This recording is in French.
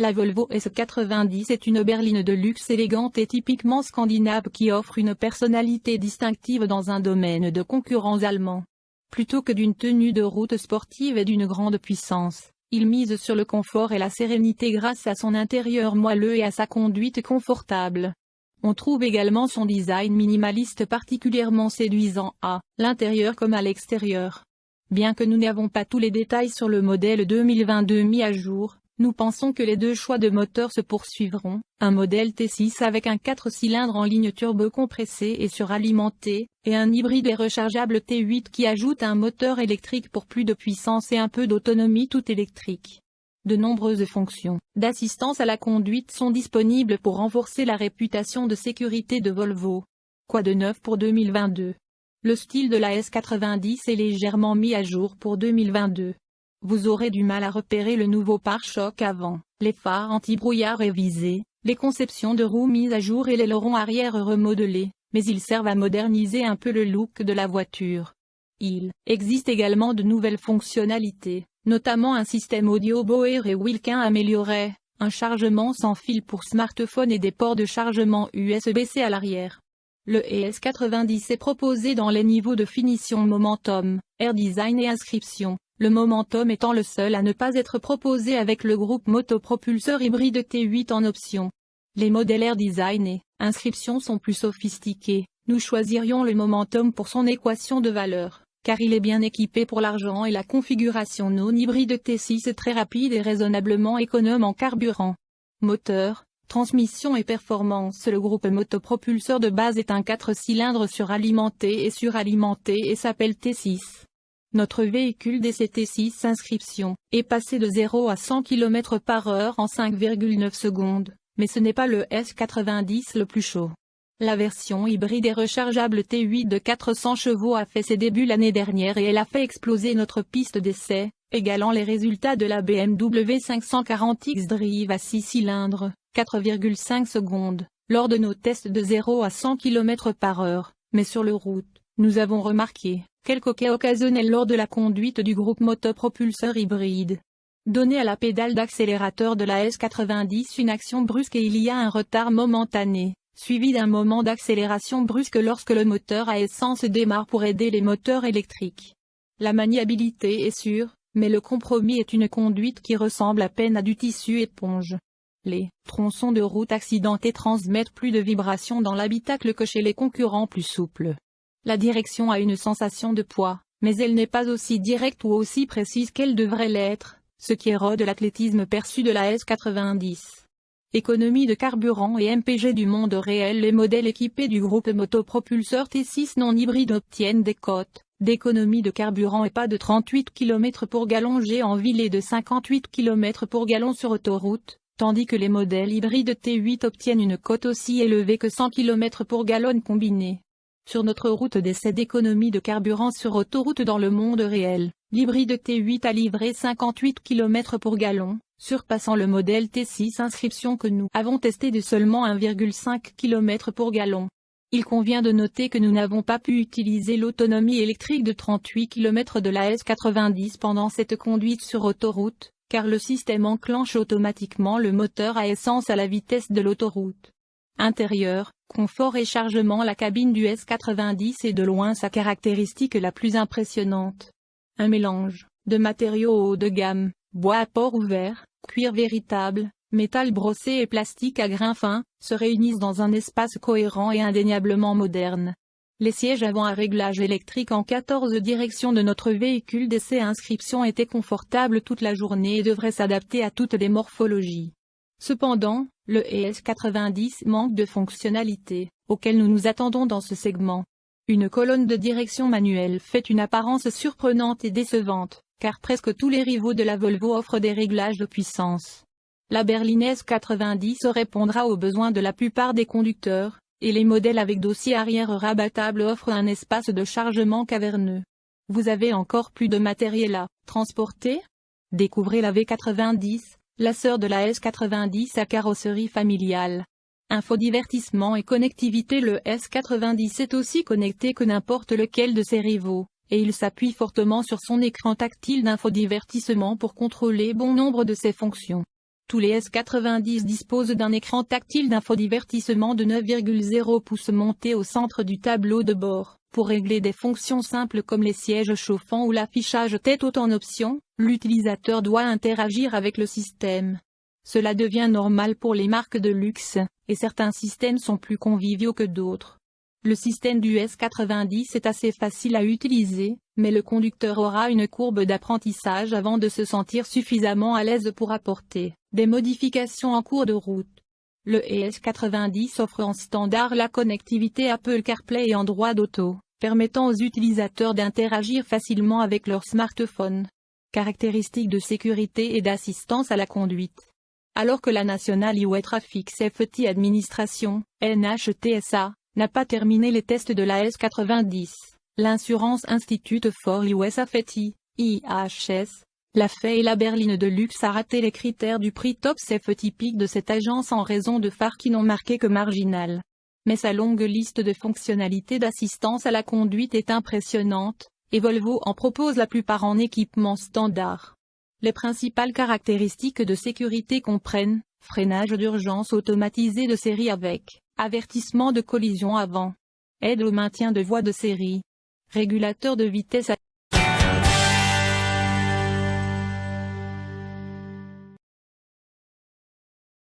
La Volvo S90 est une berline de luxe élégante et typiquement scandinave qui offre une personnalité distinctive dans un domaine de concurrents allemands. Plutôt que d'une tenue de route sportive et d'une grande puissance, il mise sur le confort et la sérénité grâce à son intérieur moelleux et à sa conduite confortable. On trouve également son design minimaliste particulièrement séduisant à l'intérieur comme à l'extérieur. Bien que nous n'avons pas tous les détails sur le modèle 2022 mis à jour, nous pensons que les deux choix de moteur se poursuivront, un modèle T6 avec un 4 cylindres en ligne turbo compressé et suralimenté, et un hybride et rechargeable T8 qui ajoute un moteur électrique pour plus de puissance et un peu d'autonomie tout électrique. De nombreuses fonctions d'assistance à la conduite sont disponibles pour renforcer la réputation de sécurité de Volvo. Quoi de neuf pour 2022? Le style de la S90 est légèrement mis à jour pour 2022. Vous aurez du mal à repérer le nouveau pare-choc avant, les phares anti-brouillard révisés, les conceptions de roues mises à jour et l'aileron arrière remodelé, mais ils servent à moderniser un peu le look de la voiture. Il existe également de nouvelles fonctionnalités, notamment un système audio Bose et Wilkin amélioré, un chargement sans fil pour smartphone et des ports de chargement USB-C à l'arrière. Le S90 est proposé dans les niveaux de finition Momentum, Air Design et Inscription. Le Momentum étant le seul à ne pas être proposé avec le groupe motopropulseur hybride T8 en option. Les modèles Air Design et Inscription sont plus sophistiqués, nous choisirions le Momentum pour son équation de valeur, car il est bien équipé pour l'argent et la configuration non hybride T6 est très rapide et raisonnablement économe en carburant. Moteur, transmission et performance. Le groupe motopropulseur de base est un 4 cylindres suralimenté et s'appelle T6. Notre véhicule DCT6 Inscription est passé de 0 à 100 km/h en 5,9 secondes, mais ce n'est pas le S90 le plus chaud. La version hybride et rechargeable T8 de 400 chevaux a fait ses débuts l'année dernière et elle a fait exploser notre piste d'essai, égalant les résultats de la BMW 540X Drive à 6 cylindres, 4,5 secondes, lors de nos tests de 0 à 100 km/h, mais sur le route, nous avons remarqué quelques quais occasionnels lors de la conduite du groupe motopropulseur hybride. Donnez à la pédale d'accélérateur de la S90 une action brusque et il y a un retard momentané, suivi d'un moment d'accélération brusque lorsque le moteur à essence démarre pour aider les moteurs électriques. La maniabilité est sûre, mais le compromis est une conduite qui ressemble à peine à du tissu éponge. Les tronçons de route accidentés transmettent plus de vibrations dans l'habitacle que chez les concurrents plus souples. La direction a une sensation de poids, mais elle n'est pas aussi directe ou aussi précise qu'elle devrait l'être, ce qui érode l'athlétisme perçu de la S90. Économie de carburant et MPG du monde réel. Les modèles équipés du groupe motopropulseur T6 non hybride obtiennent des cotes d'économie de carburant et pas de 38 km pour gallon G en ville et de 58 km pour gallon sur autoroute, tandis que les modèles hybrides T8 obtiennent une cote aussi élevée que 100 km pour gallon combiné. Sur notre route d'essai d'économie de carburant sur autoroute dans le monde réel, l'hybride T8 a livré 58 km pour gallon, surpassant le modèle T6 Inscription que nous avons testé de seulement 1,5 km pour gallon. Il convient de noter que nous n'avons pas pu utiliser l'autonomie électrique de 38 km de la S90 pendant cette conduite sur autoroute, car le système enclenche automatiquement le moteur à essence à la vitesse de l'autoroute. Intérieur, confort et chargement. La cabine du S90 est de loin sa caractéristique la plus impressionnante. Un mélange de matériaux haut de gamme, bois à port ouvert, cuir véritable, métal brossé et plastique à grains fins, se réunissent dans un espace cohérent et indéniablement moderne. Les sièges avant à réglage électrique en 14 directions de notre véhicule d'essai Inscription étaient confortables toute la journée et devraient s'adapter à toutes les morphologies. Cependant, le S90 manque de fonctionnalités, auxquelles nous nous attendons dans ce segment. Une colonne de direction manuelle fait une apparence surprenante et décevante, car presque tous les rivaux de la Volvo offrent des réglages de puissance. La berline S90 répondra aux besoins de la plupart des conducteurs, et les modèles avec dossier arrière rabattable offrent un espace de chargement caverneux. Vous avez encore plus de matériel à transporter? Découvrez la V90, la sœur de la S90 à carrosserie familiale. Infodivertissement et connectivité. Le S90 est aussi connecté que n'importe lequel de ses rivaux, et il s'appuie fortement sur son écran tactile d'infodivertissement pour contrôler bon nombre de ses fonctions. Tous les S90 disposent d'un écran tactile d'infodivertissement de 9,0 pouces monté au centre du tableau de bord. Pour régler des fonctions simples comme les sièges chauffants ou l'affichage tête haute en option, l'utilisateur doit interagir avec le système. Cela devient normal pour les marques de luxe, et certains systèmes sont plus conviviaux que d'autres. Le système du S90 est assez facile à utiliser, mais le conducteur aura une courbe d'apprentissage avant de se sentir suffisamment à l'aise pour apporter des modifications en cours de route. Le S90 offre en standard la connectivité Apple CarPlay et Android Auto, permettant aux utilisateurs d'interagir facilement avec leur smartphone. Caractéristiques de sécurité et d'assistance à la conduite. Alors que la National Highway Traffic Safety Administration, NHTSA, n'a pas terminé les tests de la S90, l'Insurance Institute for Highway Safety, IHS, l'a fait et la berline de luxe a raté les critères du prix Top Safety Pick de cette agence en raison de phares qui n'ont marqué que marginal. Mais sa longue liste de fonctionnalités d'assistance à la conduite est impressionnante, et Volvo en propose la plupart en équipement standard. Les principales caractéristiques de sécurité comprennent freinage d'urgence automatisé de série avec avertissement de collision avant, aide au maintien de voie de série, régulateur de vitesse